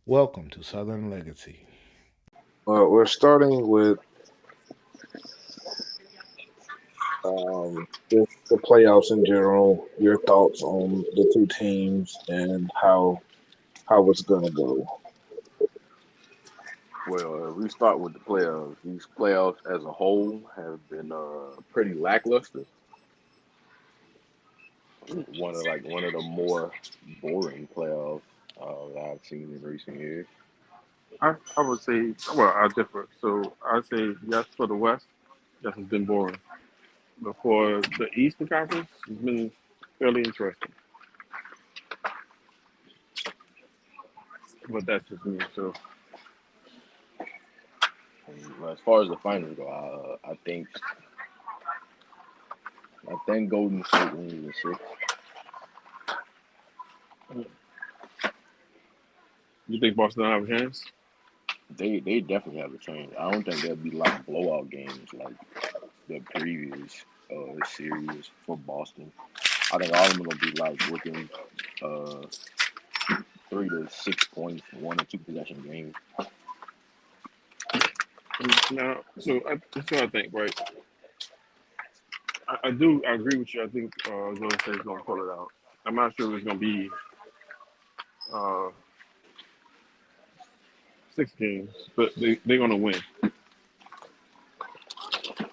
Welcome to Southern Legacy. Well, we're starting with just the playoffs in general. Your thoughts on the two teams and how it's gonna go. Well, we start with the playoffs. These playoffs as a whole have been pretty lackluster. One of the more boring playoffs that I've seen in recent years. I would say, well, I differ. So I'd say yes for the West. Yes, it's been boring. But for the Eastern Conference, it's been fairly interesting. But that's just me. So And as far as the finals go, I think Golden State wins in six. you think Boston don't have a chance? They definitely have a chance. I don't think they'll be like blowout games like the previous series for Boston. I think all of them are gonna be like within uh 3 to 6 points, 1 or 2 possession games. Now, that's what I think, right? I agree with you. I think Golden State's going to pull it out. I'm not sure if it's going to be uh, 6 games, but they're going to win.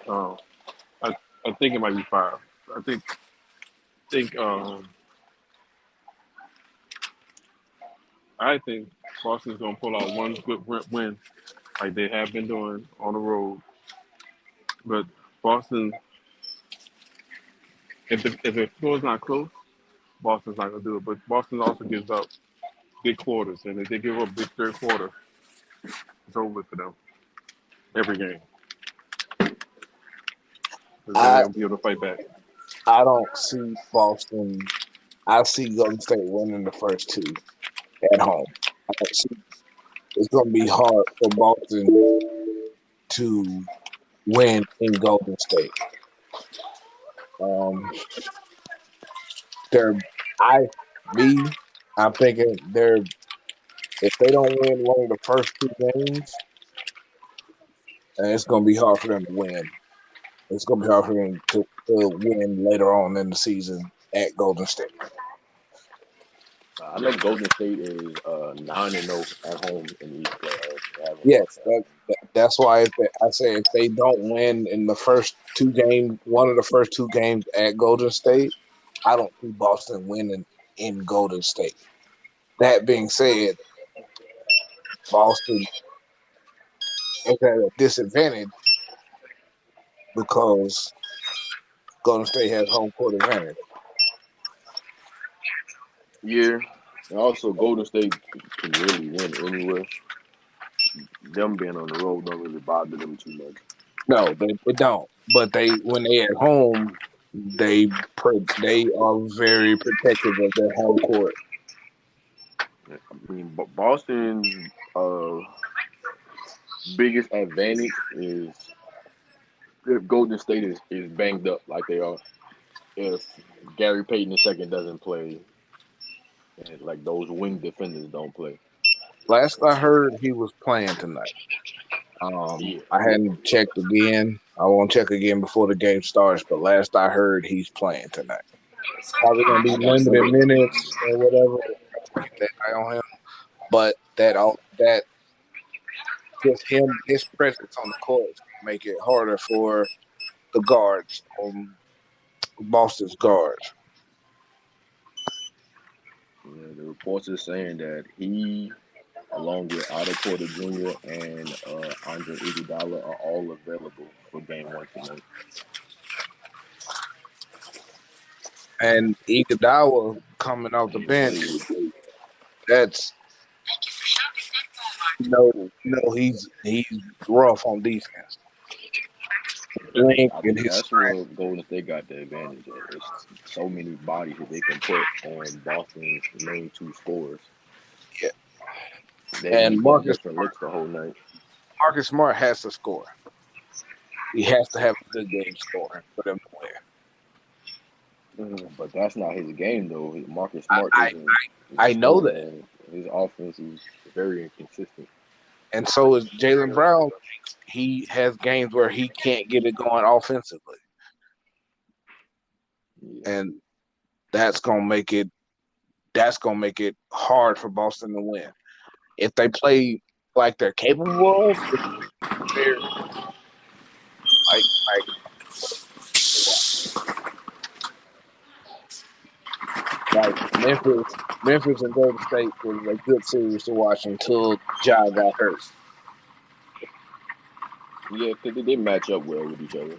Uh, I, I think it might be five. I think I think Boston's gonna pull out one good win, like they have been doing on the road. But Boston, if the score's not close, Boston's not gonna do it. But Boston also gives up big quarters, and if they give up big third quarter, it's over for them every game. Because then they I won't be able to fight back. I don't see Boston. I see Golden State winning the first two at home. I don't see it's gonna be hard for Boston to win in Golden State. Um, they're I me. I'm thinking they're if they don't win one of the first two games, it's gonna be hard for them to win. It's gonna be hard for them to win later on in the season at Golden State. I know Golden State is 9-0 at home in these playoffs. They haven't Yes, lost at home. that's why I say if they don't win in the first two games, one of the first two games at Golden State, I don't see Boston winning in Golden State. That being said, Boston is at a disadvantage because Golden State has home court advantage. Yeah, and also Golden State can really win anywhere. Them being on the road don't really bother them too much. No, they don't. But they when they at home, they are very protective of their home court. I mean, Boston's biggest advantage is if Golden State is banged up like they are. If Gary Payton II doesn't play, and like those wing defenders don't play. Last I heard, he was playing tonight. Yeah, I hadn't checked again. I won't check again before the game starts. But last I heard, he's playing tonight. Probably gonna be that's limited good. minutes or whatever. Keep that eye on him. But that just him, his presence on the court is gonna make it harder for the guards, Boston's guards. Yeah, the reports are saying that he, along with Otto Porter Jr. and Andre Iguodala, are all available for Game One tonight. And Iguodala coming off the He bench, played. that's he's rough on defense. Link I and think his that's strength. where Golden State got the advantage at. It's so many bodies that they can put on Boston's main two scorers. Yeah. They And can get different looks the whole night. Marcus Smart has to score. He has to have a good game scoring for them to win. But that's not his game though. Marcus I Smart I, isn't I know scoring that. game. His offense is very inconsistent. And so is Jalen Brown. He has games where he can't get it going offensively, Yeah. and that's gonna make it hard for Boston to win. If they play like they're capable of, it's very like Memphis and Golden State was a good series to watch until Ja got hurt. Yeah, because they match up well with each other.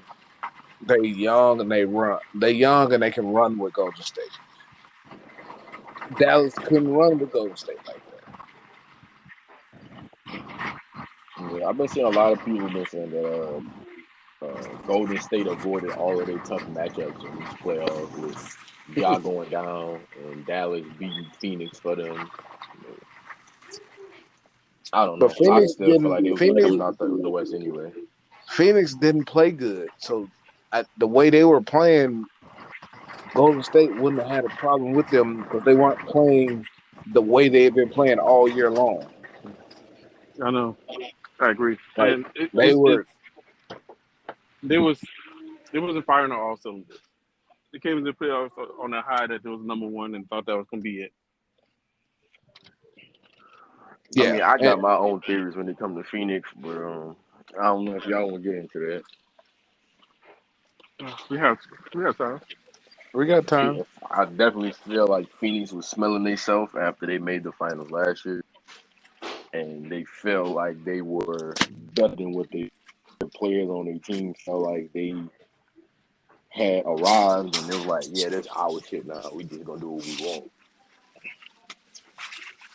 They young and they run. They young and they can run with Golden State. Dallas couldn't run with Golden State like Yeah, I've been seeing a lot of people been saying that Golden State avoided all of their tough matchups in these playoffs with Ja going down and Dallas beating Phoenix for them. I don't But know. I still feel like they would be coming out the West anyway. Phoenix didn't play good, so the way they were playing, Golden State wouldn't have had a problem with them because they weren't playing the way they had been playing all year long. I know. I agree. Like And they were, they was they wasn't firing on all cylinders. They came into the playoffs on a high that they was number one and thought that was gonna be it. I yeah. mean, I And got my own theories when it comes to Phoenix, but I don't know if y'all want to get into that. We have we have time. we got time. If I definitely feel like Phoenix was smelling themselves after they made the finals last year, and they felt like they were better than what the players on their team felt like they had arrived, and it was like, yeah, this our shit now. We just gonna do what we want.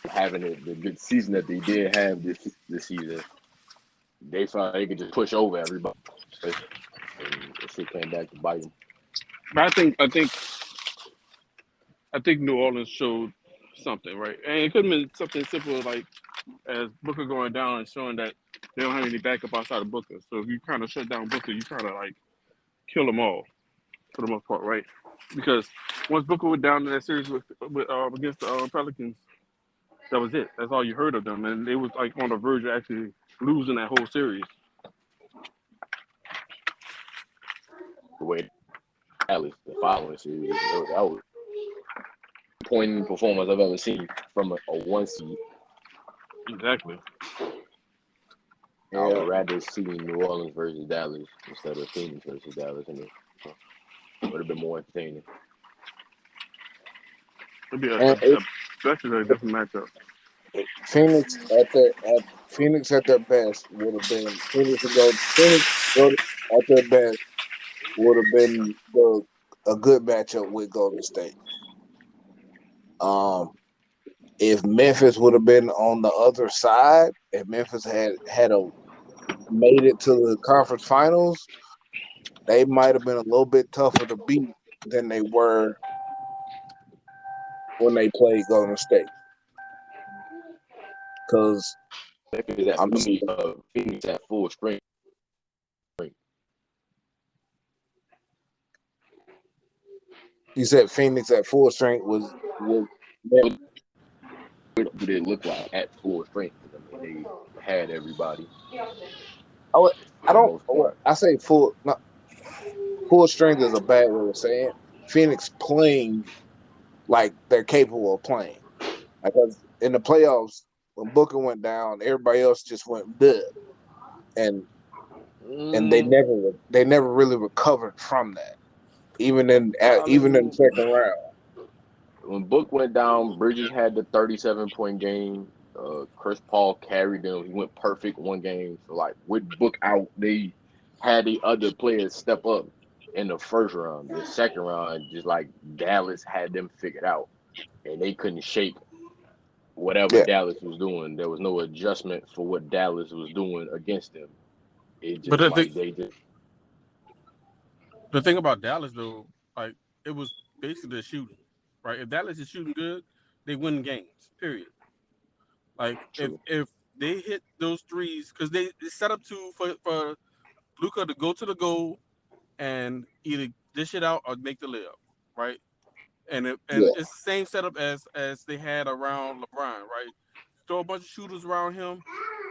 Having the good season that they did have this season, they felt like they could just push over everybody, and the shit came back to bite them. But I think New Orleans showed something, right? And it could have been something simple like as Booker going down and showing that they don't have any backup outside of Booker. So if you kind of shut down Booker, you kind of like kill them all for the most part, right? Because once Booker went down in that series with against the Pelicans, that was it. That's all you heard of them, and they was like on the verge of actually losing that whole series. The way Dallas the following series, that was disappointing performance I've ever seen from a one seed. Exactly. I Yeah. would rather see New Orleans versus Dallas instead of Phoenix versus Dallas, and it would have been more entertaining. It'd be And it, especially a different matchup. Phoenix Phoenix at their best would have been Phoenix go at their best would have been a good matchup with Golden State. Um, if Memphis would have been on the other side, if Memphis had made it to the conference finals, they might have been a little bit tougher to beat than they were when they played Golden State. Because I'm Phoenix at full strength. you said Phoenix at full strength was What did it look like at full strength? I mean, they had everybody I for the don't most part. I say full not full strength is a bad way of saying it. Phoenix playing like they're capable of playing. Because in the playoffs, when Booker went down, everybody else just went dead, and Mm, they never really recovered from that. Even in the honestly, second round. when Book went down, Bridges had the 37-point game. Chris Paul carried them. He went perfect one game. So like with Book out, they had the other players step up in the first round. The second round, just like Dallas had them figured out, and they couldn't shake whatever Yeah, Dallas was doing. There was no adjustment for what Dallas was doing against them. It But just like they just the thing about Dallas though, like it was basically the shooting, right? If Dallas is shooting good, they win games. Period. Like true. if they hit those threes because they set up for Luca to go to the goal and either dish it out or make the layup, right? Yeah. it's the same setup as they had around LeBron, right? Throw a bunch of shooters around him,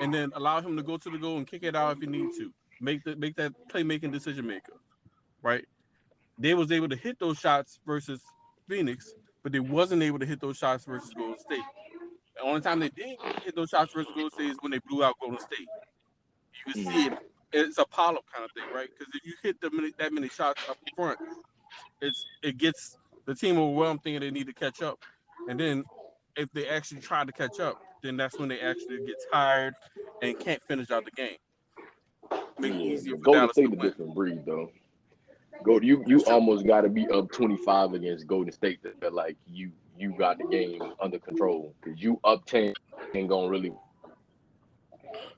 and then allow him to go to the goal and kick it out if he need to. Make that playmaking decision maker, right? They was able to hit those shots versus Phoenix, but they wasn't able to hit those shots versus Golden State. The only time they did hit those shots versus Golden State is when they blew out Golden State. You can see it. It's a polyp kind of thing, right? Because if you hit that many shots up front, it gets the team overwhelmed, thinking they need to catch up, and then if they actually try to catch up, then that's when they actually get tired and can't finish out the game. Make it Yeah, easier but for Golden Dallas to State a win. different breed though. You That's true. almost got to be up 25 against Golden State to feel like you got the game under control because you up 10 ain't gonna really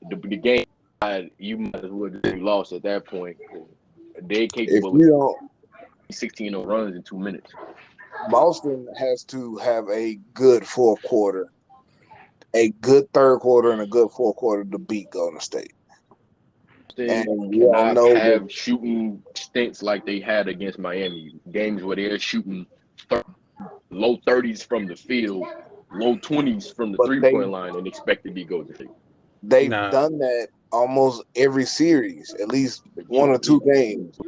the game. You might as well just be lost at that point. They're If capable of you don't, 16 runs in 2 minutes. Boston has to have a good fourth quarter, a good third quarter, and a good fourth quarter to beat Golden State. And Boston we all cannot know that, have shooting stints like they had against Miami. Games where they're shooting low 30s from the field, low 20s from the but 3-point line, and expect to be Golden State. they've Nah, done that almost every series, at least But one or two games.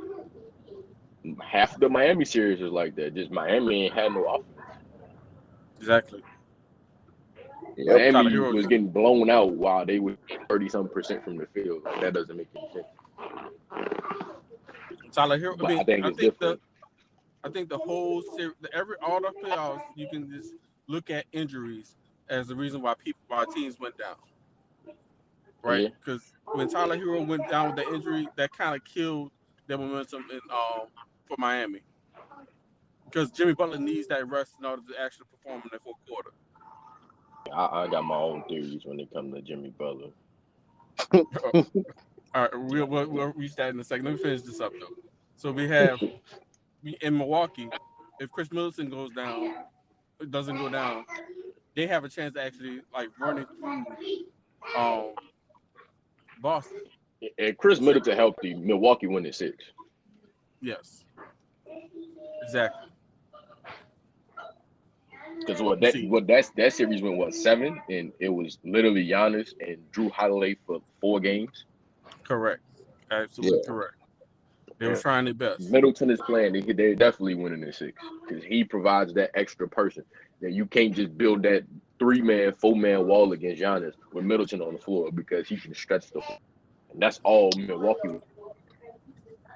half the Miami series was like that. Just Miami ain't had no offense. exactly. Yep. Tyler Miami Hero, was getting blown out while they were 30-some% from the field. Like that doesn't make any sense. Tyler Hero. I But I mean, think it's different. I think the whole series, all the playoffs, you can just look at injuries as the reason why teams went down, right? Yeah. Because when Tyler Hero went down with that injury, that kind of killed their momentum for Miami. Because Jimmy Butler needs that rest in order to actually perform in the fourth quarter. I got my own theories when it comes to Jimmy Butler. All right, we'll reach that in a second. Let me finish this up though. So we have in Milwaukee, if Chris Middleton goes down, it doesn't go down, they have a chance to actually like run it through um, Boston. And Chris Middleton healthy, Milwaukee win in 6. Yes, exactly. Because You see, that series went 7, and it was literally Giannis and Drew Holiday for 4 games. correct, absolutely Yeah. correct. They were And trying their best. Middleton is playing. They're definitely winning in 6 because he provides that extra person that you can't just build that 3-man, 4-man wall against Giannis with Middleton on the floor because he can stretch the floor. And that's all Milwaukee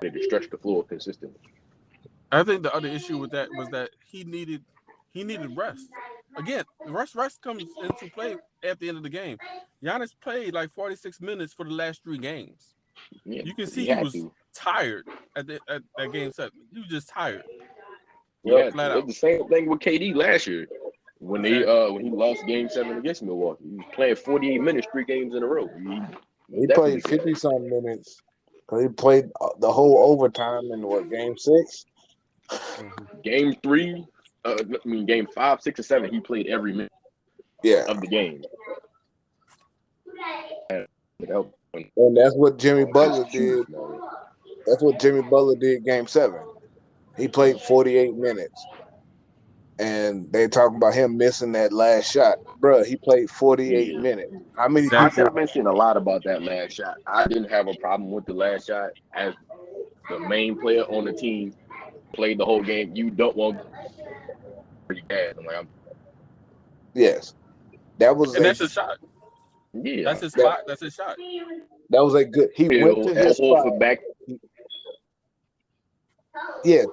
they can stretch the floor consistently. I think the other issue with that was that he needed rest. Again, rest comes into play at the end of the game. Giannis played like 46 minutes for the last 3 games. Yeah, You can see he he had was to. tired at game 7. He was just tired, He Yep. had flat to. It's out. the same thing with KD last year Exactly. when he lost Game 7 against Milwaukee. He was playing 48 minutes 3 games in a row. He He definitely played could. 50 some minutes. He played the whole overtime in what, game 6? Mm-hmm. Game 3, game 5, 6, or 7. He played every minute Yeah. of the game. And that's what Jimmy Butler did. That's what Jimmy Butler did game 7. He played 48 minutes. And they talking about him missing that last shot. Bruh, he played 48 Yeah. minutes. How many Exactly. people? I've been seeing a lot about that last shot. I didn't have a problem with the last shot as the main player on the team played the whole game. You don't want pretty bad. Yes. That was And a that's his shot. That's Yeah. his that, spot. That's his shot. that was a good. He went to Al his spot. Horford back. Yeah,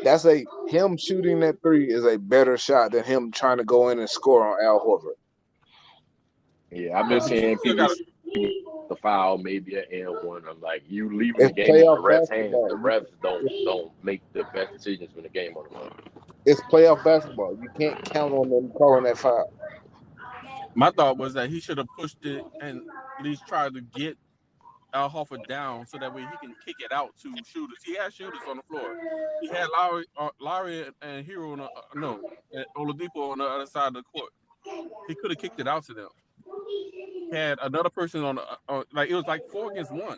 that's a him shooting that 3 is a better shot than him trying to go in and score on Al Horford. Yeah, I've Yeah, been but you seeing still people got to. the foul, maybe an and one. I'm like, you leaving the It's game in the playoff refs' hands. The basketball. refs don't make the best decisions when the game on the line. It's playoff basketball. You can't count on them calling that foul. My thought was that he should have pushed it and at least tried to get Al Horford down so that way he can kick it out to shooters. He had shooters on the floor. He had Lowry and Hero on and Oladipo on the other side of the court. He could have kicked it out to them. He had another person like it was like 4 against 1.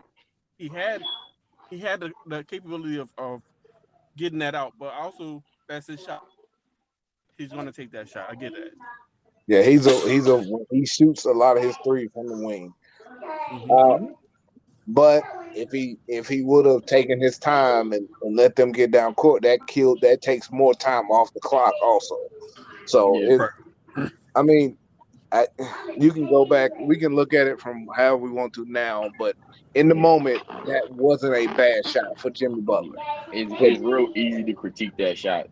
He had the capability of getting that out, but also that's his shot. he's going to take that shot. I get that. Yeah, he shoots a lot of his threes from the wing. Hmm. Uh, but if he would have taken his time and let them get down court, that takes more time off the clock also. So Yeah, it, I mean, you can go back. We can look at it from however we want to now, but in the moment, that wasn't a bad shot for Jimmy Butler. But it's real easy to critique that shot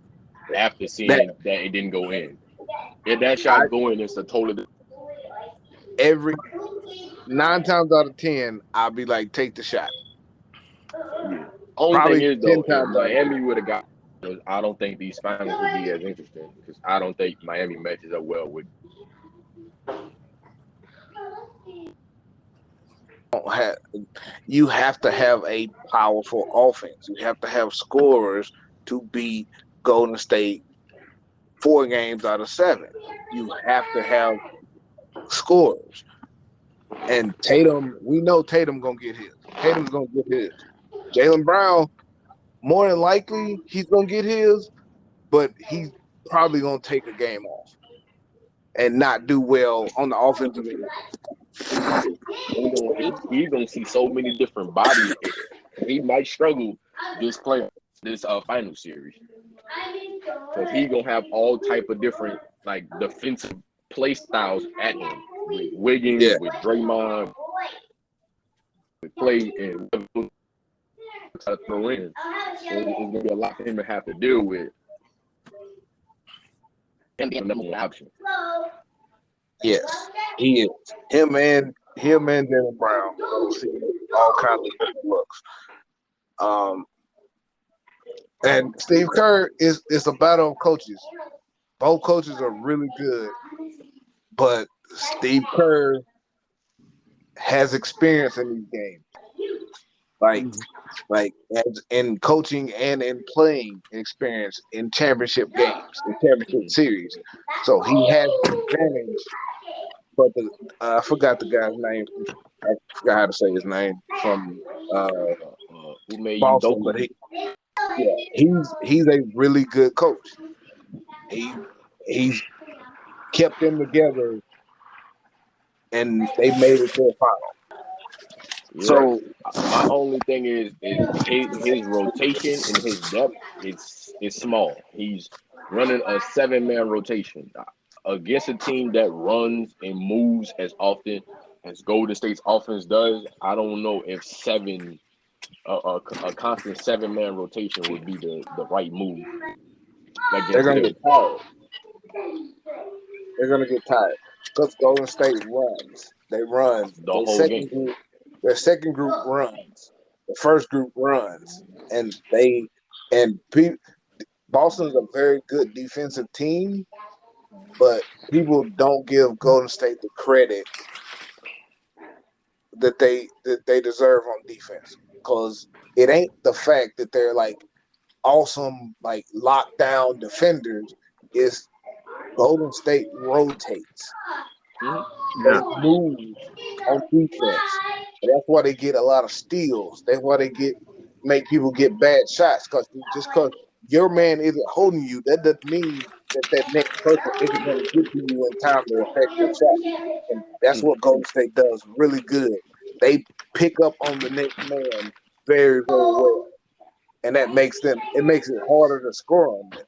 after that seeing that it didn't go in. If that I shot go in, it's a totally every 9 times out of 10, I'll be like, take the shot. yeah. Only thing Probably is ten though, if times out of 10. Miami would have got, I don't think these finals would be as interesting because I don't think Miami matches up well with. Don't have You have to have a powerful offense. You have to have scorers to beat Golden State 4 games out of 7. You have to have scorers. And Tatum, we know Tatum gonna get his. Tatum's gonna get his. Jaylen Brown, more than likely, he's gonna get his, but he's probably gonna take a game off and not do well on the offensive end. He's gonna see so many different bodies. He might struggle this play this final series because he gonna have all type of different like defensive play styles at him with Yeah, Wiggins, with Draymond, with Clay, and to throw in. So it's gonna be a lot for him to have to deal with. And be a number one option. yes, he is. Him and Jaylen Brown gonna see all kinds of different looks. Um, and Steve Kerr is a battle of coaches. Both coaches are really good, but Steve Kerr has experience in these games, like Hmm. as in coaching and in playing experience in championship games, in championship series. So he has an advantage. But I forgot the guy's name. I forgot how to say his name from uh, Who made you Boston, Doku? but he's a really good coach. He's kept them together, and they made it to the final. Yeah. So My only thing is his rotation and his depth is small. He's running a 7-man rotation against a team that runs and moves as often as Golden State's offense does. I don't know if a constant 7-man rotation would be the right move they're against gonna them get tired. They're gonna get tired because Golden State runs. They run. the whole game. Their second group runs. The first group runs, and they and pe- Boston's a very good defensive team, but people don't give Golden State the credit that they deserve on defense because it ain't the fact that they're like awesome like lockdown defenders. It's Golden State rotates. Mhm. They Yeah. move on defense. And that's why they get a lot of steals. That's why they make people get bad shots because your man isn't holding you, that doesn't mean that next person isn't going to get to you in time to affect your shot. And that's what Golden State does really good. They pick up on the next man very, very well, and it makes it harder to score on them.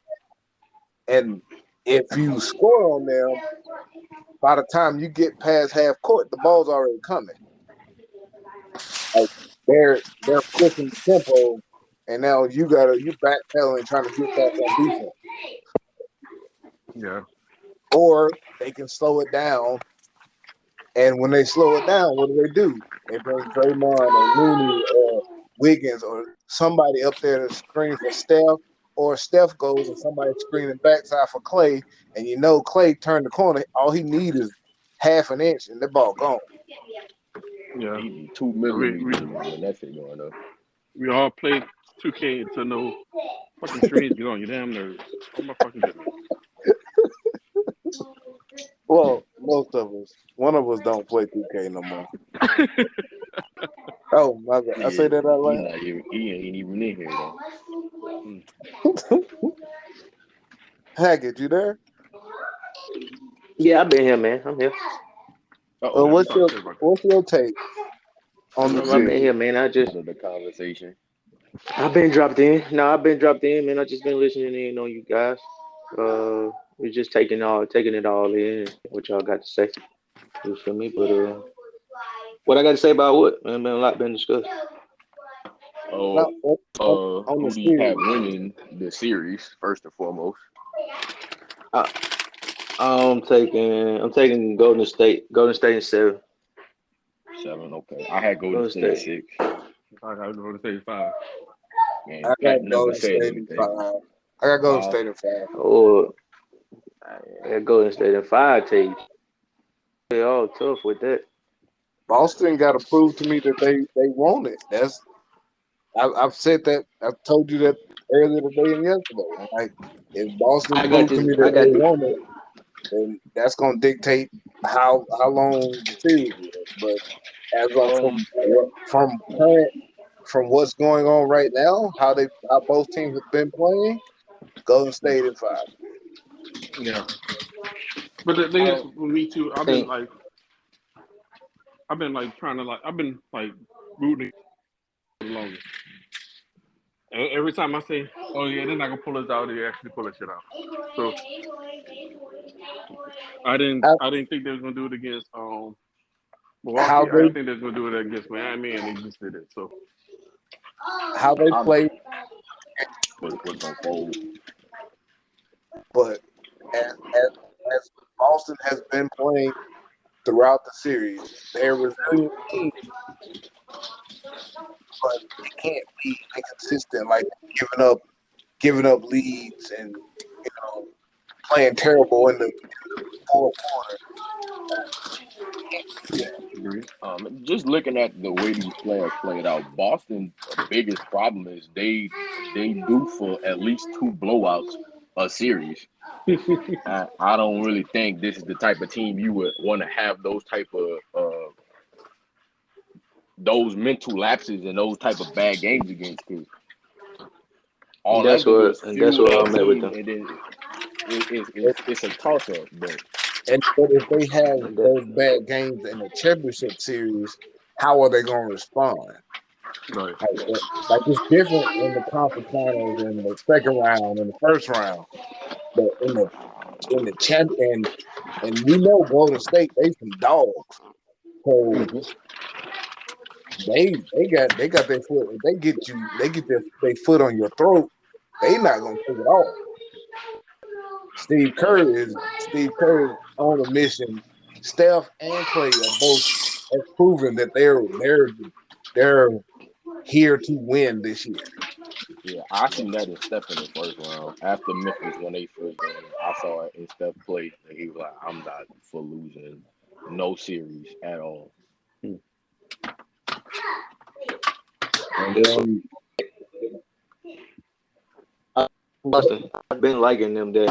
And if you score on them, by the time you get past half court, the ball's already coming. Like they're pushing the tempo, and now you backpedaling trying to get back on defense. Yeah. Or they can slow it down, and when they slow it down, what do? They bring Draymond or Looney or Wiggins or somebody up there to screen for Steph, or Steph goes and somebody screening backside for Clay, and Clay turned the corner. All he needs is half an inch, and the ball gone. Yeah. He'd be too We miserably we when that shit going up. we all played 2K to know fucking screens get on your damn nerves. Oh my fucking goodness. Well, most of us. One of us don't play 2K no more. Oh my God, I say Yeah, that out he ain't even in here though. Mm. loud. Hackett, you there? Yeah, I've been here, man. I'm here. Uh-oh. Yeah, we talked shit about that. what's your take on the I've been series? here, man. Part of the conversation. I've been dropped in. No, I've been dropped in, man. I just been listening in on you guys. We're just taking it all in. What y'all got to say? You feel me? But what I got to say about what? Man, been a lot been discussed. Oh, Not on the who do you have series. winning the series first and foremost? I, I'm taking Golden State. Golden State in 7. 7. Okay, I had Golden Golden State in State. 6, I got to go to say 5. I and Pat got never Golden said State in anything. 5. I got Golden 5. State in 5. Oh, Golden State in 5. Take they all tough with that. Boston got to prove to me that they want it. I've said that. I've told you that earlier today and yesterday. I'm like, if Boston I got proves to this. me I that got they this. want it, then that's going to dictate how long the series is. But as of Um, from what's going on right now, how both teams have been playing, Golden State in 5. Yeah. But the thing is, I with me too, I think I've been like trying to like, I've been like rooting for the longest. And every time I say, oh yeah, they're not gonna pull us out, they actually pull that shit out. So How, I didn't think they was gonna do it against how Milwaukee. I they didn't think they was gonna do it against Miami, and they just did it. So how they I'm play, was gonna fold. but as Boston has been playing throughout the series, they're a resilient team, but they can't be inconsistent like giving up leads and playing terrible in the fourth quarter. yeah, agreed. Just looking at the way these players played out, Boston's biggest problem is they do for at least 2 blowouts a series. I don't really think this is the type of team you would want to have those type of those mental lapses and those type of bad games against. Because all that's gonna do is that's fuel where that I'm at with team, them. and then it's a toss up. But But if they have And that, those bad games in the championship series, how are they going to respond? Right. Like it's different in the conference finals in the second round and the first round, but in the champion, and we know Golden State they some dogs, so Mm-hmm. they got their foot. If they get their foot on your throat. They not gonna take it off. Steve Curry is on a mission. Steph and Clay are both have proven that they're here to win this year. yeah, I seen that in Steph in the first round after Memphis won their first game. I saw it in Steph play, and he was like, "I'm not for losing no series at all." And yeah, then Boston. I've been liking them this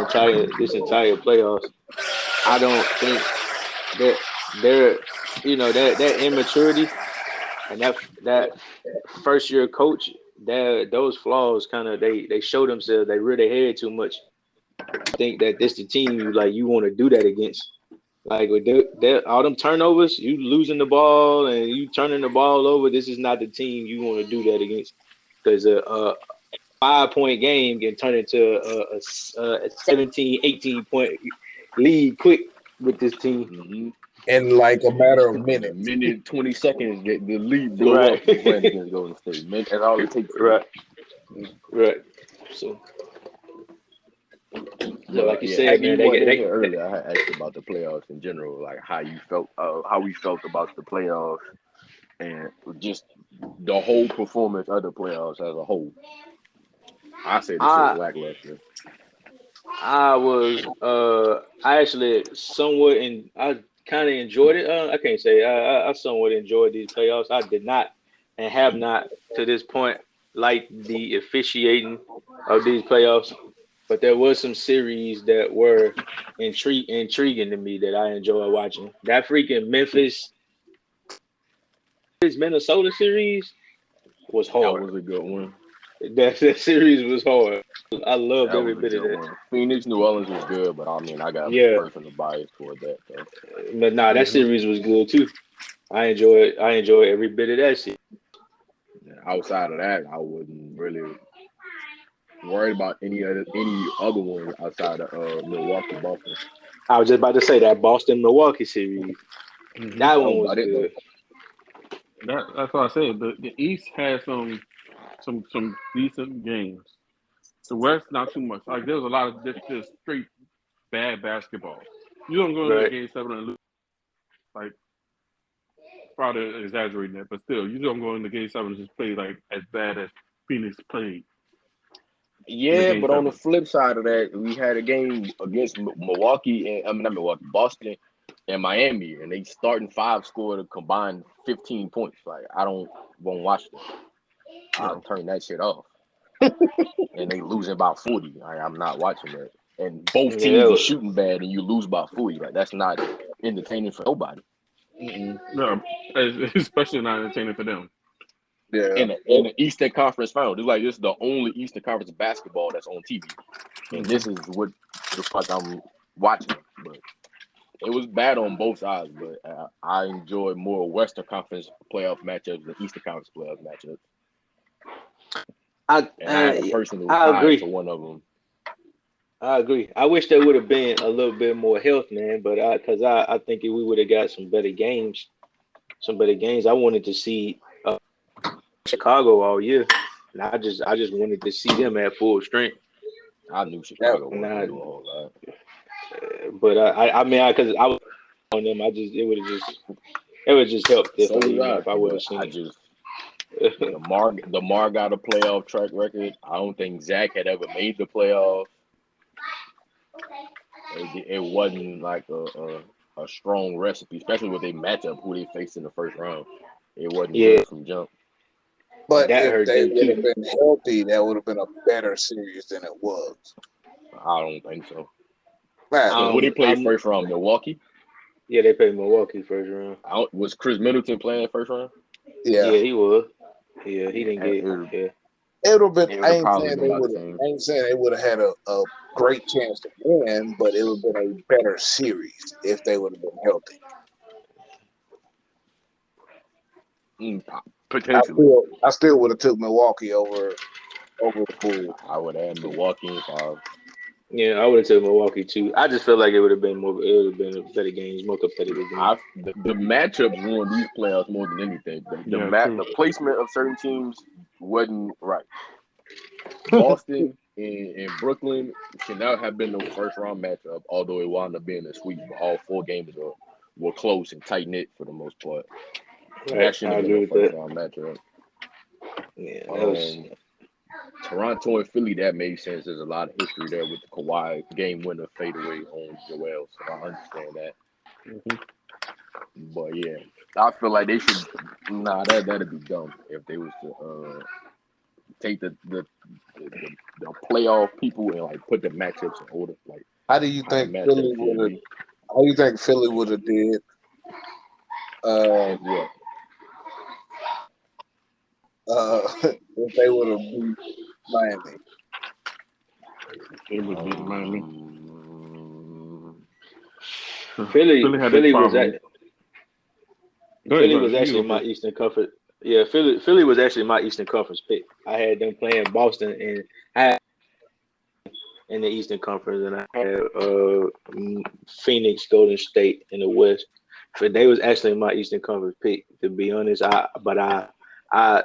entire playoffs. I don't think that they're that immaturity and that first year coach that those flaws kind of they show themselves. They rear their head too much. Think that this the team you want to do that against. Like with all them turnovers, you losing the ball and you turning the ball over. This is not the team you want to do that against because a 5 point game can turn into a 17, 18 point lead quick with this team. Mm-hmm. in like a matter of In a minutes. minute, 20 seconds, the lead blow Right, up playing against Golden State. Man, that's all it takes for right, right. So, so But like you yeah, said, Happy, man, you weren't in they here earlier. I had asked you about the playoffs in general, like how we felt about the playoffs, and just the whole performance of the playoffs as a whole. I say the shit was I lackluster. I was I actually somewhat I kind of enjoyed it. I can't say I somewhat enjoyed these playoffs. I did not and have not to this point like the officiating of these playoffs, but there was some series that were intriguing to me that I enjoy watching. That freaking Minnesota series was That hard. was a good one. That series was hard. I loved That every was a bit of good that. one. Phoenix, New Orleans was good, but I mean, I got Yeah, personal bias toward that though. but nah, that hmm series was good too. I enjoyed every bit of that shit. Yeah, outside of that, I wasn't really worried about any other ones outside of Milwaukee, Boston. I was just about to say that Boston Milwaukee series. hmm That That one was was about it good. though. That's what I said. The East has some decent games. The West, not too much. Like there's a lot of just straight bad basketball. You don't go into Right. game seven and lose. Like probably exaggerating that, but still, you don't go into game seven and just play like as bad as Phoenix played in the Yeah, game but on the seven. flip side of that, we had a game against Milwaukee and I mean not Milwaukee, Boston and Miami, and they starting five scored a combined 15 points. Like I don't won't watch that. I'll No. turn that shit off. And they losing by 40. I'm not watching that. And both Yeah, that teams are was, shooting bad, and you lose by 40. Like that's not entertaining for nobody. No, especially not entertaining for them. Yeah. In the Eastern Conference Final, it's like this is the only Eastern Conference basketball that's on TV, and hmm this is what the fuck I'm watching. But it was bad on both sides. But I enjoy more Western Conference playoff matchups than Eastern Conference playoff matchups, I and I had a I, personal I tie to agree. one of them. I agree. I wish there would have been a little bit more health, man. But I think if we would have got some better games. I wanted to see Chicago all year, and I just wanted to see them at full strength. I knew That, Chicago wasn't gonna Not, do a whole lot. but I mean, because I was on them, it would just helped if So I was you know I, if I would but have I seen just it. the Mar got a playoff track record. I don't think Zach had ever made the playoffs. It wasn't like a strong recipe, especially with a matchup who they faced in the first round. It wasn't Yeah, good from jump. but that if hurt they them would too. have been healthy, that would have been a better series than it was. I don't think so. Man, Who they played I'm first round? Milwaukee. Yeah, they played Milwaukee first round. Was Chris Middleton playing first round? yeah. Yeah, he was. Yeah, he didn't Yeah, get. Yeah, It would have been. it would I have ain't probably saying been they about the would. same. I ain't saying they would have had a great chance to win, but it would have been a better series if they would have been healthy. Mm, potentially, I still would have took Milwaukee over the Bulls. I would add Milwaukee in five. yeah, I would have taken Milwaukee too. I just feel like it would have been more. It would have been better games, more competitive games. The matchups ruined these playoffs more than anything. Yeah, true. The placement of certain teams wasn't right. Boston and Brooklyn should not have been no first round matchup, although it wound up being a sweep. But all four games were close and tight knit for the most part. Right, That shouldn't I have been agree no with first that. round matchup. Yeah, that was. Um, Toronto and Philly, that made sense. There's a lot of history there with the Kawhi game winner fadeaway on Joel, so I understand that. hmm But yeah, I feel like they should. Nah, that'd be dumb if they was to take the playoff people and like put the matchups in order, like How do you how the think Philly matchup should would have? be. How do you think Philly would have did uh, Like what? if they would have beat Miami? They would beat Miami. Um, Philly, Philly had their Philly was at problems. Go ahead, Philly go was ahead. You actually go my first. Eastern Conference. Yeah, Philly was actually my Eastern Conference pick. I had them playing Boston, and I had in the Eastern Conference, and I had Phoenix, Golden State in the West. So they was actually my Eastern Conference pick. To be honest, I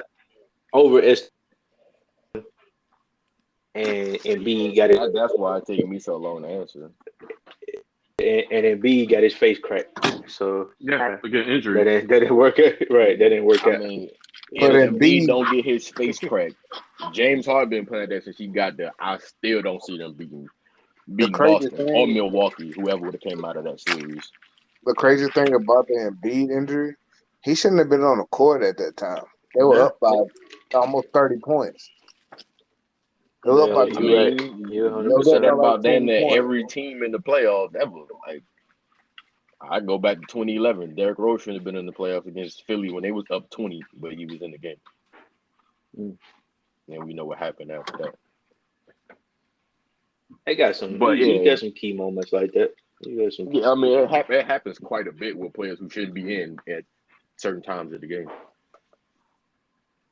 overestimated and B got it, that's why it's taking me so long to answer. and then B got his face cracked. So Yeah, that to get injuries. didn't work out. Right, that didn't work I out. mean, But if Embiid Embiid, don't get his face cracked, James Harden been playing that since he got there. I still don't see them the beating crazy Boston or thing, Milwaukee, whoever would have came out of that series. the crazy thing about the Embiid injury, he shouldn't have been on the court at that time. They were Yeah. up by almost 30 points. They were up Yeah, by I you're right. 20. mean, You're They 100 you can was say up percent by that right. like about damn 20 near points. every team in the playoffs ever. Like I go back to 2011, Derrick Rose should have been in the playoffs against Philly when they was up 20, but he was in the game. and we know what happened after that. He got some. But He got some key moments like that. He got some. yeah, I mean, it happens quite a bit with players who shouldn't be in at certain times of the game.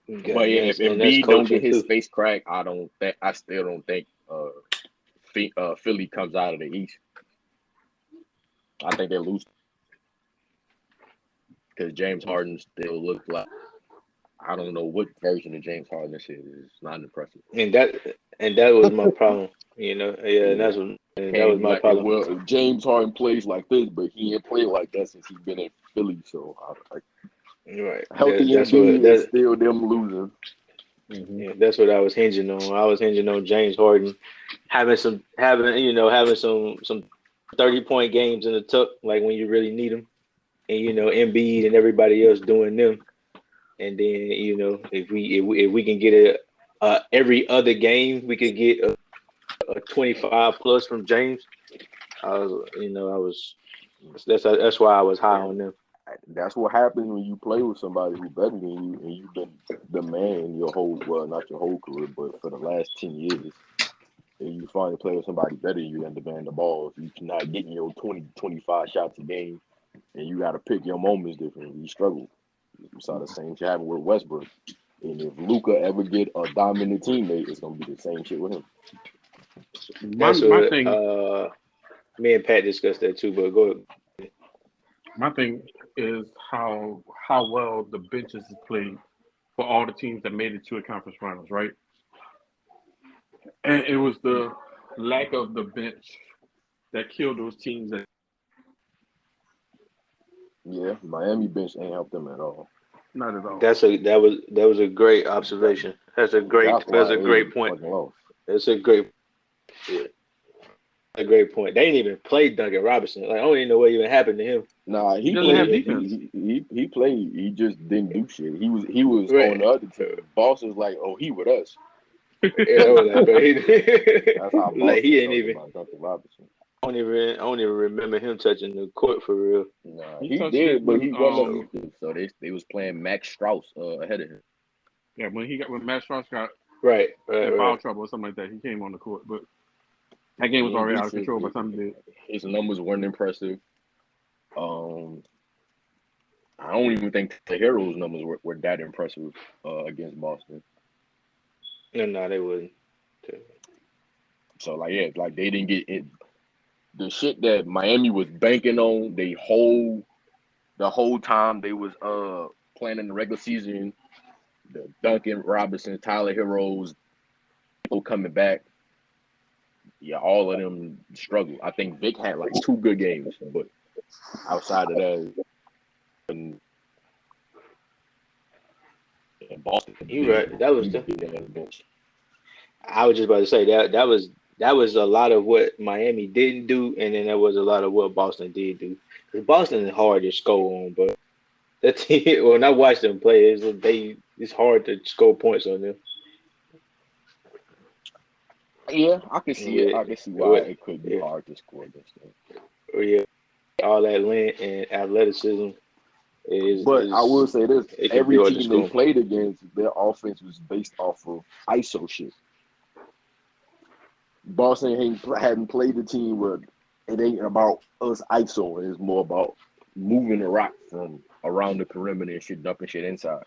But yeah, if that's Embiid don't get coaching his too. face cracked, I still don't think Philly comes out of the East. I think they lose because James Harden still looks like I don't know what version of James Harden this is. It's not impressive. And that was my problem. And Yeah. that was my Like, problem. well, James Harden plays like this, but he ain't played like that since he's been in Philly. So, Right. healthy That's Embiid what is still them losing. Mm-hmm. Yeah, that's what I was hinging on. I was hinging on James Harden having some 30-point games in the tuck, like when you really need them, and Embiid and everybody else doing them. And then if we can get every other game we could get a 25 plus from James. That's why I was high on them. That's what happens when you play with somebody who's better than you, and you've been the man not your whole career, but for the last 10 years. And you finally play with somebody better than you and demand the ball. If you're not getting your 20, 25 shots a game, and you got to pick your moments differently, you struggle. We saw the same shit happen with Westbrook. And if Luka ever get a dominant teammate, it's gonna be the same shit with him. That's My what thing, me and Pat discussed that too. But go ahead. my thing is how well the benches is played for all the teams that made it to a conference finals, right? And it was the lack of the bench that killed those teams. Yeah, Miami bench ain't helped them at all. Not at all. That was a great observation. That's a great point. Fucking lost. That's a great point. They didn't even play Duncan Robinson. Like I don't even know what even happened to him. Nah, he doesn't have played. defense. He played. He just didn't do shit. He was Right. on the other team. Boss was like, "Oh, he with us." Yeah, that was like, That's how Boston like he ain't felt even. about Duncan Robinson. I don't even remember him touching the court for real. Nah, He he touched did, it but when he wasn't. So they was playing Max Strauss ahead of him. when Matt Strauss got Right. in foul trouble or something like that, he came on the court. But that game was He already out did of shit. control by the time he did. His numbers weren't impressive. I don't even think the Heroes' numbers were that impressive against Boston. No, they wouldn't. So like they didn't get it. The shit that Miami was banking on the whole time they was playing in the regular season, the Duncan Robinson, Tyler Heroes, people coming back. Yeah, all of them struggled. I think Vic had like 2 good games, but outside of that, and Boston. You right. That was I was just about to say that was a lot of what Miami didn't do, and then there was a lot of what Boston did do. Because Boston is hard to score on, but that team, when I watched them play, it's hard to score points on them. Yeah, I can see it. I can see why it could be hard to score against them. Yeah, all that length and athleticism is. But I will say this: every team they score. played against, their offense was based off of ISO shit. Boston hadn't played the team where it ain't about us ISO. It's more about moving the rock from around the perimeter and shit, dumping shit inside.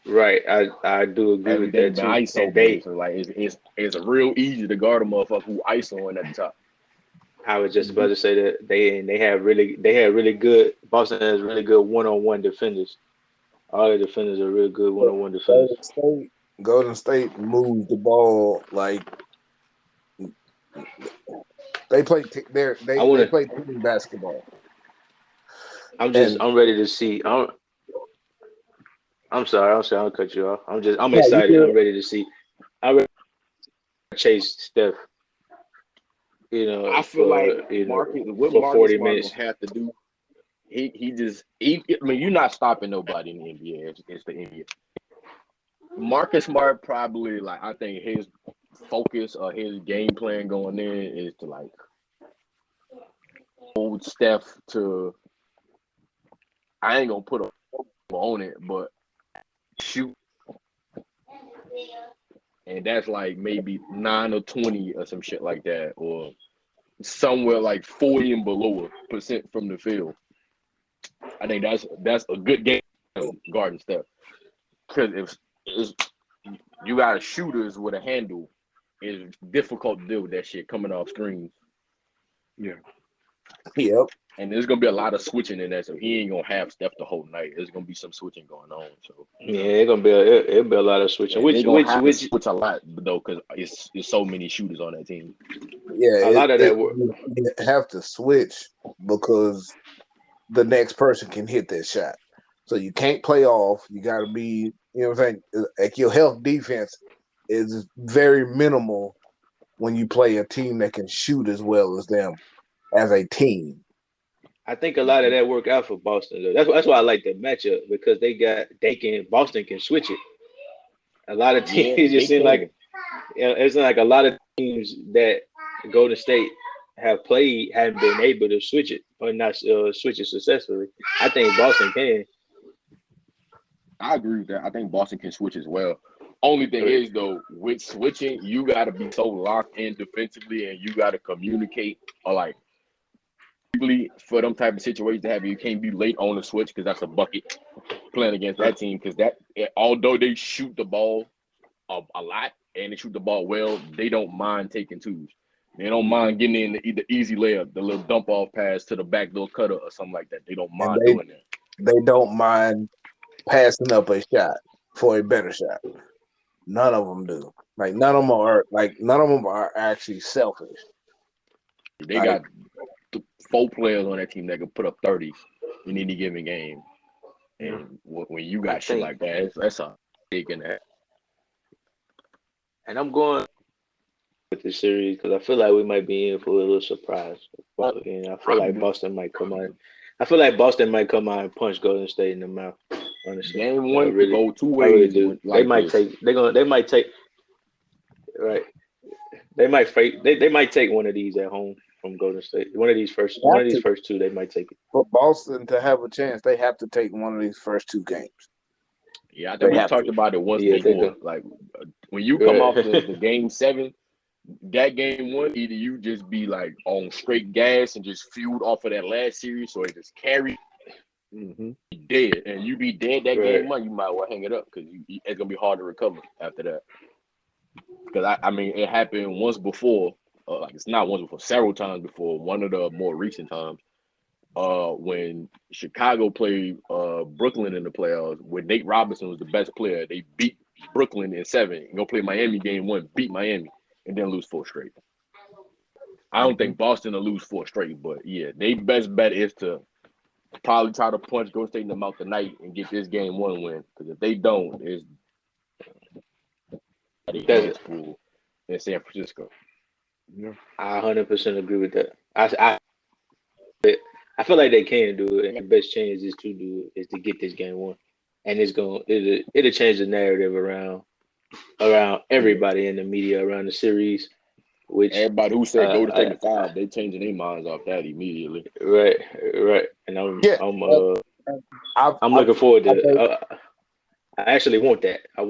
Right, I do agree with that too. ISO based, so like it's real easy to guard a motherfucker who ISOing at the top. I was just about to say that they have really good. Boston has really good one-on-one defenders. All the defenders are real good one-on-one defenders. Golden State moves the ball like they play. They play team basketball. I'm ready to see. I'm sorry. I'll cut you off. I'm excited. I'm ready to see. I'm ready to chase Steph. I feel like Marcus, what for Marcus 40 Smart minutes. gonna have to do. I mean, you're not stopping nobody in the NBA. It's the NBA. Marcus Smart probably I think his focus or his game plan going in is to hold Steph to. I ain't gonna put on it, but shoot and that's like maybe 9 or 20 or some shit like that, or somewhere like 40 and below percent from the field. I think that's a good game guarding stuff. Because if you got shooters with a handle, it's difficult to deal with that shit coming off screens. Yeah. Yep. And there's gonna be a lot of switching in that, so he ain't gonna have Steph the whole night. There's gonna be some switching going on. So Yeah, it's gonna be it'll be a lot of switching. they're gonna have to Which switch a lot though, because it's so many shooters on that team. Yeah, a lot of that work. you have to switch because the next person can hit that shot. So you can't play off. You got to be, you know what I'm saying? Like your health defense is very minimal when you play a team that can shoot as well as them as a team. I think a lot of that work out for Boston though. That's why I like the matchup because Boston can switch it. A lot of teams Yeah, it just they seem like can. it's like a lot of teams that Golden State have played haven't been able to switch it or not switch it successfully. I think Boston can. I agree with that. I think Boston can switch as well. Only thing Right. is though, with switching, you gotta be so locked in defensively, and you gotta communicate or like for them type of situations to happen. You can't be late on the switch because that's a bucket playing against that team. Because although they shoot the ball a lot and they shoot the ball well, they don't mind taking twos. They don't mind getting in the easy layup, the little dump off pass to the backdoor cutter or something like that. They don't And mind doing that. they don't mind passing up a shot for a better shot. None of them do. None of them are actually selfish. They got 4 players on that team that can put up 30s in any given game. And when you got shit like that, that's a big in that. And I'm going with the series because I feel like we might be in for a little surprise. And I feel like Boston might come out. I feel like Boston might come out and punch Golden State in the mouth. Honestly, Game 1 could go 2 I really ways. do. Like they might take. Right. They might fight. They might take one of these at home from Golden State. One of these first 2, they might take it. For Boston to have a chance, they have to take one of these first 2 games. Yeah, I think we talked about it once before. Like when you come off the game 7, that game 1, either you just be like on straight gas and just fueled off of that last series, or it just carry dead, and you be dead that game 1. You might well hang it up because it's gonna be hard to recover after that. Because I mean, it happened once before. Like it's not once before, several times before. One of the more recent times, when Chicago played Brooklyn in the playoffs, when Nate Robinson was the best player, they beat Brooklyn in 7. Go play Miami game 1, beat Miami, and then lose 4 straight. I don't think Boston will lose 4 straight, but yeah, their best bet is to probably try to punch Golden State in the mouth tonight and get this game 1 win. Because if they don't, it's hands full in San Francisco. Yeah. I 100% agree with that. I feel like they can do it, and the best chance is to do it is to get this game 1, and it'll change the narrative around everybody in the media around the series. Which everybody who said go to take the 5, they changing their minds off that immediately. Right, and I'm looking forward to it. I actually want that. I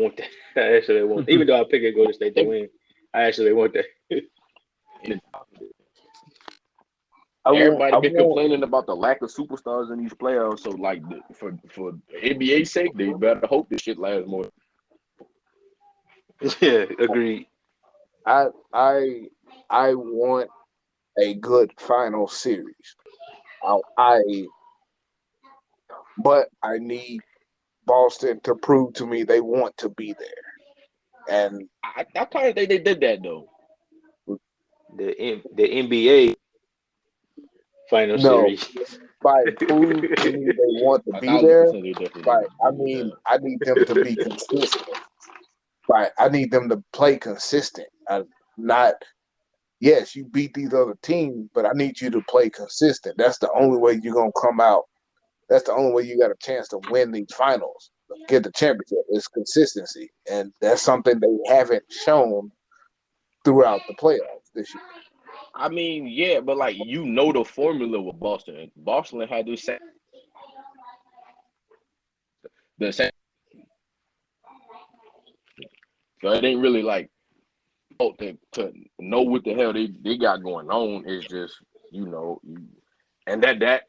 actually want, even though I pick it Golden State to win, I actually want that. Everybody been complaining about the lack of superstars in these playoffs. So, like, for NBA's sake, they better hope this shit lasts more. Yeah, agreed. I want a good final series. But I need Boston to prove to me they want to be there. And I kind of think they did that though. The NBA final series. By prove to me they want to be there. I mean, I need them to be consistent. I need them to play consistent. Yes, you beat these other teams, but I need you to play consistent. That's the only way you're going to come out. That's the only way you got a chance to win these finals, get the championship, is consistency. And that's something they haven't shown throughout the playoffs this year. I mean, yeah, but like the formula with Boston. Boston had the same So it ain't really like to know what the hell they got going on. Is just and that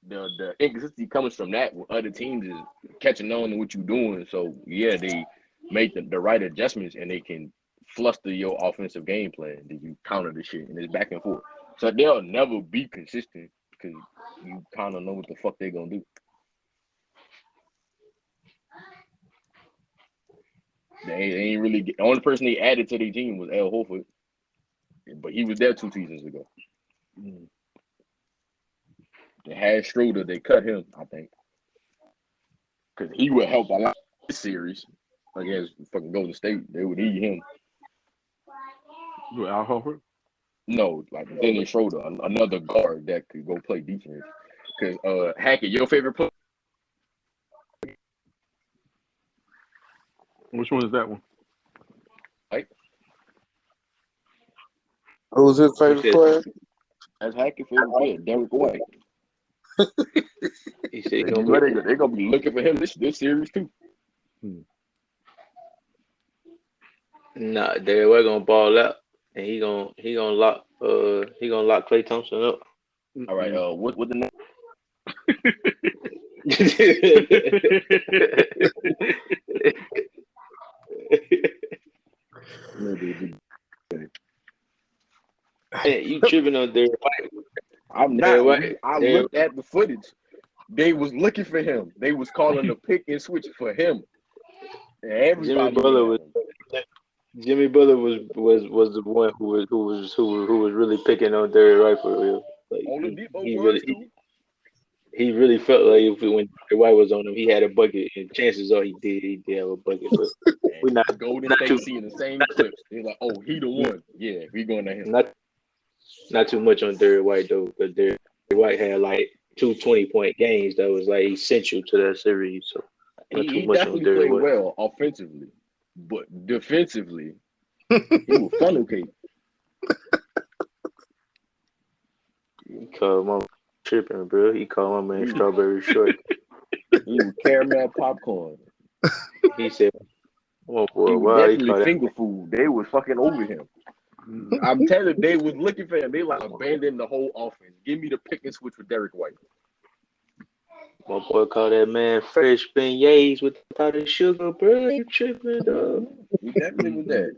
the inconsistency comes from that when other teams is catching on to what you're doing. So yeah, they make the right adjustments and they can fluster your offensive game plan. Then you counter the shit and it's back and forth. So they'll never be consistent because you kind of know what the fuck they're gonna do. They ain't really the only person they added to their team was Al Horford, but he was there 2 seasons ago. They had Schroeder, they cut him, I think, because he would help a lot this series against fucking Golden State. They would need him. With Al Horford? No, like Dennis Schroeder, another guard that could go play defense. Because Hackett, your favorite player? Which one is that one? Like, Who's his favorite player? that's Hackett's favorite player, Derek White. He said They're gonna be looking for him this series too. nah, Derek White gonna ball out, and he gonna lock Klay Thompson up. All right, what the name? Hey, you tripping on Derek White? I'm not. I looked at the footage. They was looking for him. They was calling the pick and switch for him. And everybody Jimmy Butler was the one who was really picking on Derek White for real. Like he really felt like when Derek White was on him, he had a bucket, and chances are he did have a bucket. But we're not Golden State seeing the same clips. They're like, oh, he the one. Yeah, we going to him. Not too much on Derek White though, because Derek White had like 2 20-point games that was like essential to that series. So he definitely played well offensively, but defensively, he was funnel cake. He called my tripping, bro. He called my man strawberry short. He was caramel popcorn. He said, "Oh boy, he was why definitely finger food. They was fucking over him. I'm telling you, they was looking for him. They like abandoned the whole offense. Give me the pick and switch with Derek White." My boy called that man fresh beignets with powdered sugar, bro. You tripping, dog? He definitely was that.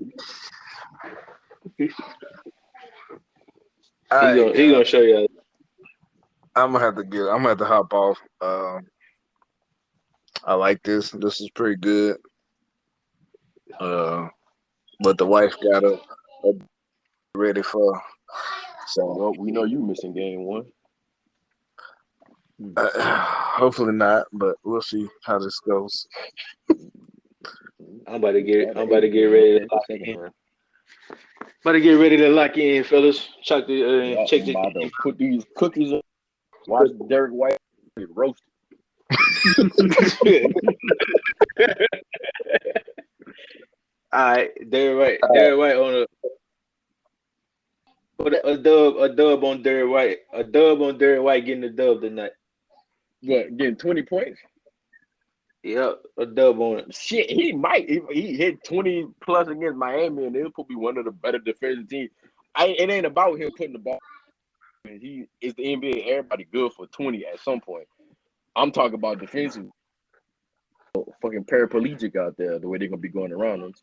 He gonna show you. I'm gonna have to hop off. I like this. This is pretty good. But the wife got up ready for. So well, we know you missing game one. Hopefully not, but we'll see how this goes. I'm about to get ready to lock in. About to get ready to lock in, fellas. Check the about to put these cookies on. Watch Derek White get roasted. All right, Derek White on a dub on Derek White. A dub on Derek White getting the dub tonight. What, getting 20 points? Yep, a dub on it. Shit, he might. He hit 20 plus against Miami, and they'll probably be one of the better defensive teams. It ain't about him putting the ball. He is the NBA. Everybody good for 20 at some point. I'm talking about defensive. Fucking paraplegic out there, the way they're gonna be going around them.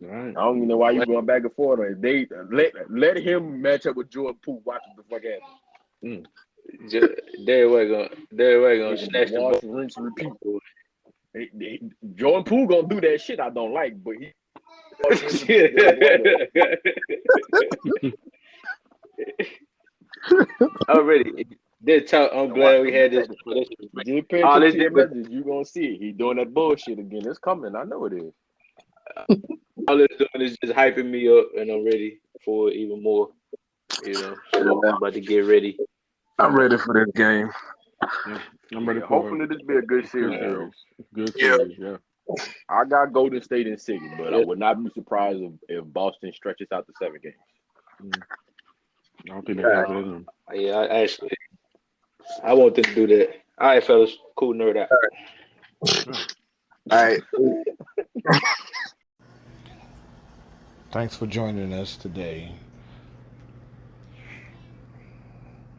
Right. I don't even know why you going back and forth. They let him match up with Jordan Poole. Watch what the fuck happens. Derek White gonna snatch the ball. Rinse, repeat. Jordan Poole gonna do that shit I don't like, but he. Already, I'm glad we had this. Just pay attention to your messages. You gonna see it. He doing that bullshit again. It's coming. I know it is. All it's doing is just hyping me up, and I'm ready for even more. So I'm about to get ready. I'm ready for this game. Yeah, I'm ready for hopefully this be a good series. Good series, yeah. I got Golden State in 6, but I would not be surprised if Boston stretches out to 7 games. I don't think they have it in them. Yeah, I want them to do that. All right, fellas. Cool nerd out. All right. Thanks for joining us today.